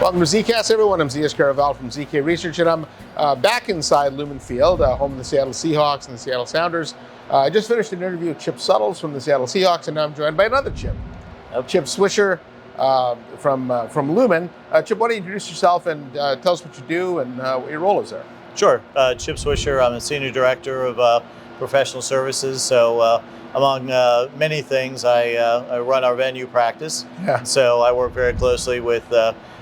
Welcome to ZKast, everyone. I'm ZS Caraval from ZK Research, and I'm back inside Lumen Field, home of the Seattle Seahawks and the Seattle Sounders. I just finished an interview with Chip Suttles from the Seattle Seahawks, and now I'm joined by another Chip, Chip Swisher from Lumen. Chip, why don't you introduce yourself and tell us what you do and what your role is there? Sure. Chip Swisher. I'm a Senior Director of Professional Services. So among many things, I run our venue practice. Yeah. So I work very closely with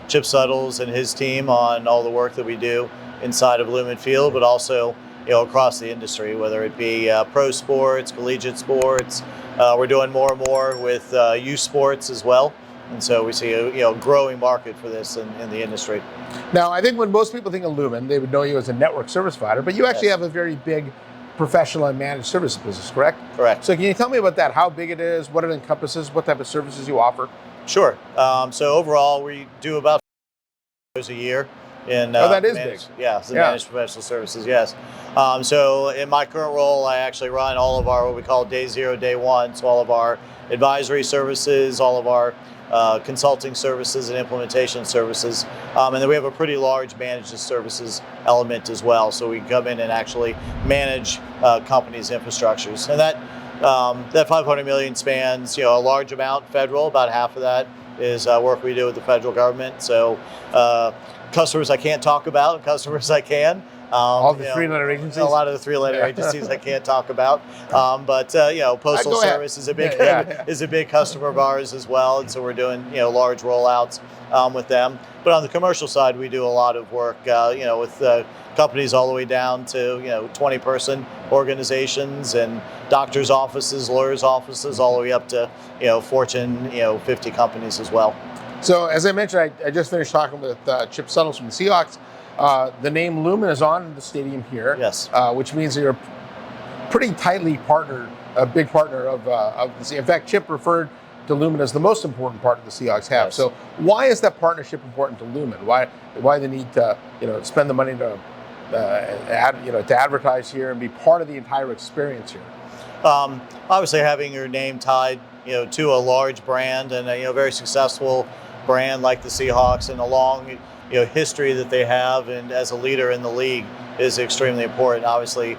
Chip Suttles and his team on all the work that we do inside of Lumen Field, but also across the industry, whether it be pro sports, collegiate sports. We're doing more and more with youth sports as well. And so we see a growing market for this in the industry. Now, I think when most people think of Lumen, they would know you as a network service provider, but you actually have a very big professional and managed services business, correct? Correct. So can you tell me about that, how big it is, what it encompasses, what type of services you offer? Sure. So overall, we do about a year in that is managed, big. Yeah, managed professional services. Yes. So in my current role, I actually run all of our what we call day zero, day one. So all of our advisory services, all of our consulting services and implementation services, and then we have a pretty large managed services element as well. So we come in and actually manage companies' infrastructures, and that 500 million spans a large amount federal. About half of that is work we do with the federal government. So customers I can't talk about, and customers I can. All the three-letter agencies? A lot of the three-letter agencies I can't talk about. But Postal Service is a big is a big customer of ours as well, and so we're doing large rollouts with them. But on the commercial side, we do a lot of work with companies all the way down to 20-person organizations and doctors' offices, lawyers' offices, all the way up to Fortune 50 companies as well. So as I mentioned, I just finished talking with Chip Suttles from the Seahawks. The name Lumen is on the stadium here, yes, which means that you're pretty tightly partnered, a big partner of the Seahawks. In fact, Chip referred to Lumen as the most important partner the Seahawks have. Yes. So why is that partnership important to Lumen? Why the need to spend the money to advertise here and be part of the entire experience here? Obviously, having your name tied to a large brand and a very successful brand like the Seahawks and a long history that they have and as a leader in the league is extremely important. Obviously,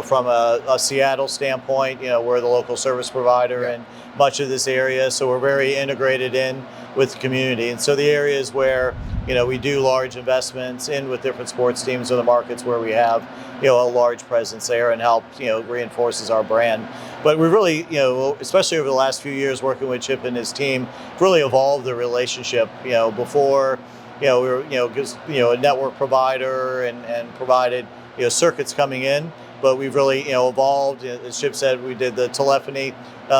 from a Seattle standpoint, we're the local service provider in much of this area, so we're very integrated in with the community. And so the areas where we do large investments in with different sports teams or the markets where we have a large presence there and help reinforces our brand. But we really, especially over the last few years working with Chip and his team, really evolved the relationship. Before we were just a network provider and provided circuits coming in, but we've really evolved. As Chip said, we did the telephony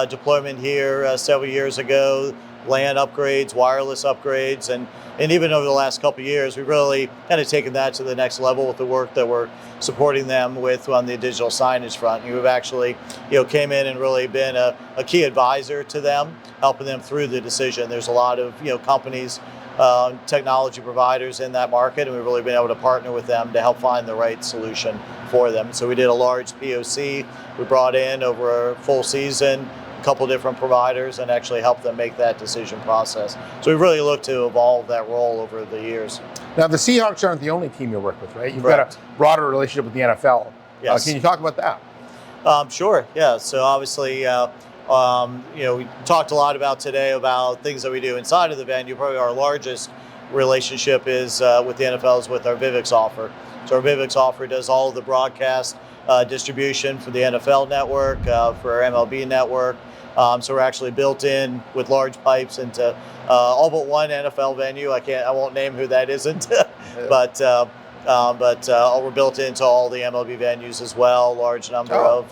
deployment here several years ago, LAN upgrades, wireless upgrades, and even over the last couple of years, we've really kind of taken that to the next level with the work that we're supporting them with on the digital signage front. We've actually came in and really been a key advisor to them, helping them through the decision. There's a lot of companies, technology providers in that market, and we've really been able to partner with them to help find the right solution for them. So we did a large POC. We brought in over a full season a couple different providers and actually helped them make that decision process. So we really looked to evolve that role over the years. Now, the Seahawks aren't the only team you work with, right? You've Correct. got a broader relationship with the NFL. Yes. Can you talk about that? Sure. Yeah. So obviously, we talked a lot about today about things that we do inside of the venue. Probably our largest relationship is with the NFL is with our VYVX offer. So our VYVX offer does all of the broadcast distribution for the NFL network, for our MLB network. So we're actually built in with large pipes into all but one NFL venue. I won't name who that isn't, but we're built into all the MLB venues as well. Large number of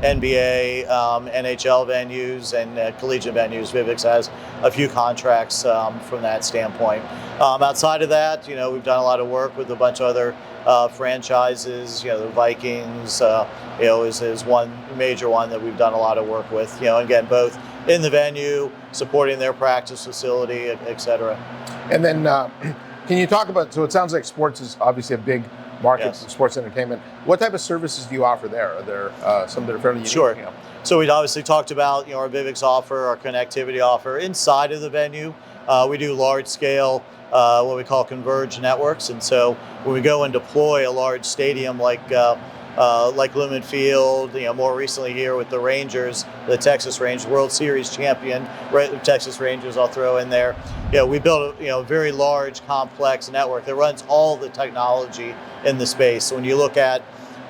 NBA, NHL venues, and collegiate venues. VYVX has a few contracts from that standpoint. Outside of that, we've done a lot of work with a bunch of other franchises. The Vikings is one major one that we've done a lot of work with. Again, both in the venue, supporting their practice facility, et cetera. And then can you talk about, so it sounds like sports is obviously a big markets and sports entertainment. What type of services do you offer there? Are there some that are fairly unique? Sure. So we'd obviously talked about our VYVX offer, our connectivity offer inside of the venue. We do large scale, what we call converged networks, and so when we go and deploy a large stadium like Lumen Field, more recently here with the Rangers, the Texas Rangers, World Series champion, Texas Rangers, I'll throw in there. We built a very large, complex network that runs all the technology in the space. So when you look at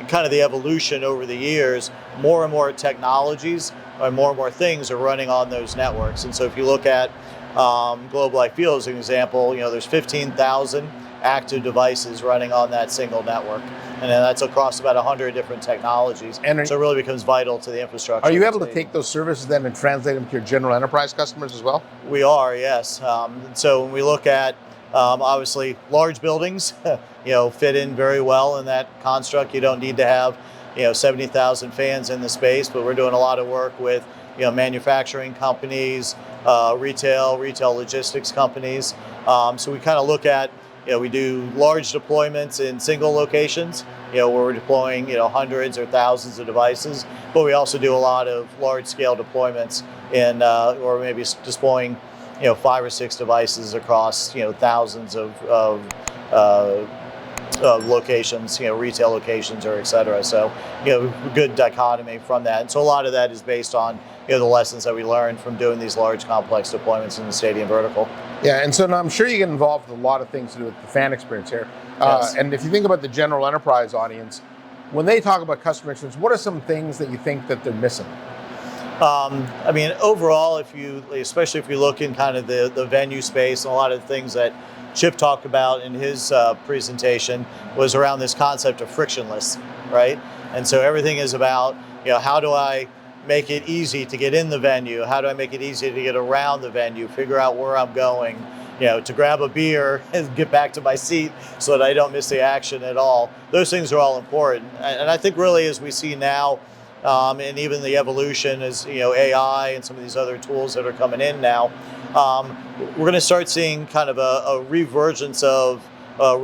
kind of the evolution over the years, more and more technologies and more things are running on those networks. And so if you look at Globe Life Field as an example, there's 15,000 active devices running on that single network. And then that's across about 100 different technologies. And so it really becomes vital to the infrastructure. Are you able to take those services then and translate them to your general enterprise customers as well? We are, yes. So when we look at obviously large buildings, fit in very well in that construct. You don't need to have 70,000 fans in the space, but we're doing a lot of work with manufacturing companies, retail logistics companies. So we kind of look at we do large deployments in single locations, where we're deploying, hundreds or thousands of devices, but we also do a lot of large scale deployments in, or maybe deploying, 5 or 6 devices across, thousands of locations, retail locations or et cetera. So, good dichotomy from that. And so a lot of that is based on, the lessons that we learned from doing these large complex deployments in the stadium vertical. Yeah, and so now I'm sure you get involved with a lot of things to do with the fan experience here. Yes. And if you think about the general enterprise audience, when they talk about customer experience, what are some things that you think that they're missing? Overall, especially if you look in kind of the venue space, and a lot of the things that Chip talked about in his presentation was around this concept of frictionless, right? And so everything is about, how do I make it easy to get in the venue? How do I make it easy to get around the venue, figure out where I'm going, to grab a beer and get back to my seat so that I don't miss the action at all. Those things are all important. And I think really as we see now, and even the evolution as AI and some of these other tools that are coming in now, we're going to start seeing kind of a revergence of, a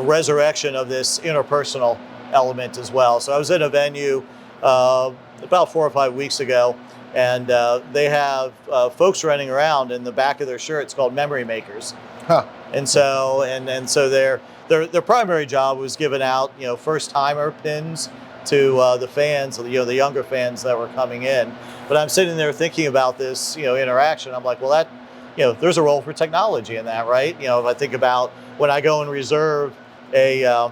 resurrection of this interpersonal element as well. So I was at a venue about 4 or 5 weeks ago, and they have folks running around in the back of their shirts called memory makers. Huh. And so their primary job was giving out first timer pins to the fans, the younger fans that were coming in. But I'm sitting there thinking about this interaction. I'm like, well, that there's a role for technology in that, right? If I think about when I go and reserve a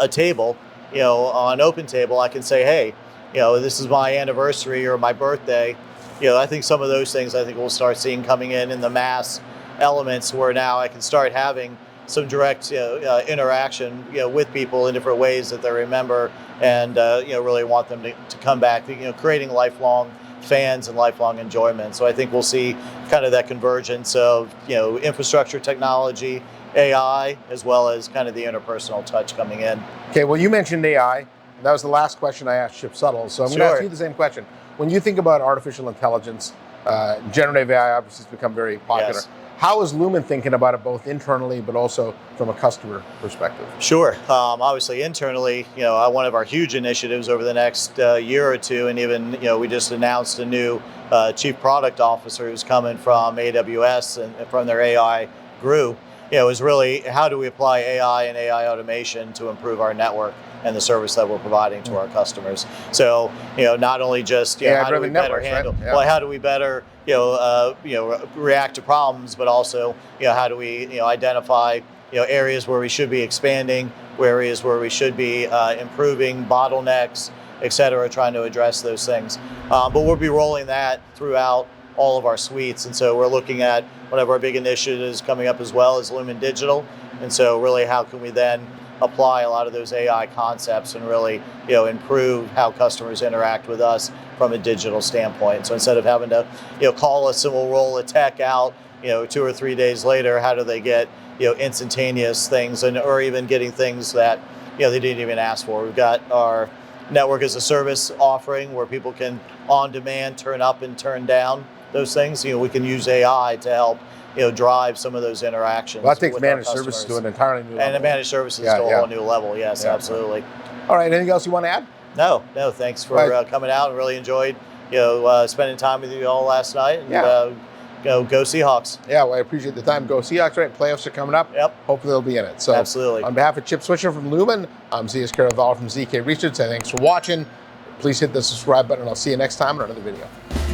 table, on Open Table, I can say, hey, this is my anniversary or my birthday. I think some of those things we'll start seeing coming in the mass elements where now I can start having some direct interaction with people in different ways that they remember and really want them to come back, creating lifelong fans and lifelong enjoyment. So I think we'll see kind of that convergence of infrastructure technology, AI, as well as kind of the interpersonal touch coming in. Okay, well, you mentioned AI, and that was the last question I asked Chip Suttles, so I'm going to ask you the same question. When you think about artificial intelligence, generative AI obviously has become very popular. Yes. How is Lumen thinking about it both internally but also from a customer perspective? Sure. Obviously internally, one of our huge initiatives over the next year or two, and even, we just announced a new chief product officer who's coming from AWS and from their AI group, is really how do we apply AI and AI automation to improve our network and the service that we're providing to our customers. So, not only just how do we better handle, right? Well, how do we better react to problems, but also how do we identify areas where we should be expanding, areas where we should be improving, bottlenecks, et cetera, trying to address those things. But we'll be rolling that throughout all of our suites, and so we're looking at one of our big initiatives coming up as well as Lumen Digital, and so really how can we then apply a lot of those AI concepts and really improve how customers interact with us from a digital standpoint. So instead of having to call us and we'll roll a tech out 2 or 3 days later, how do they get instantaneous things or even getting things that they didn't even ask for. We've got our network as a service offering where people can on demand turn up and turn down those things. We can use AI to help drive some of those interactions. Well, that takes with our managed services customers. to an entirely new level. And the managed services to a whole new level. Yes, absolutely. All right. Anything else you want to add? No. Thanks for coming out. And really enjoyed spending time with you all last night. And, go Seahawks. Yeah, well, I appreciate the time. Go Seahawks, right? Playoffs are coming up. Yep. Hopefully they'll be in it. So absolutely. On behalf of Chip Swisher from Lumen, I'm ZKast from ZK Research. Thanks for watching. Please hit the subscribe button and I'll see you next time on another video.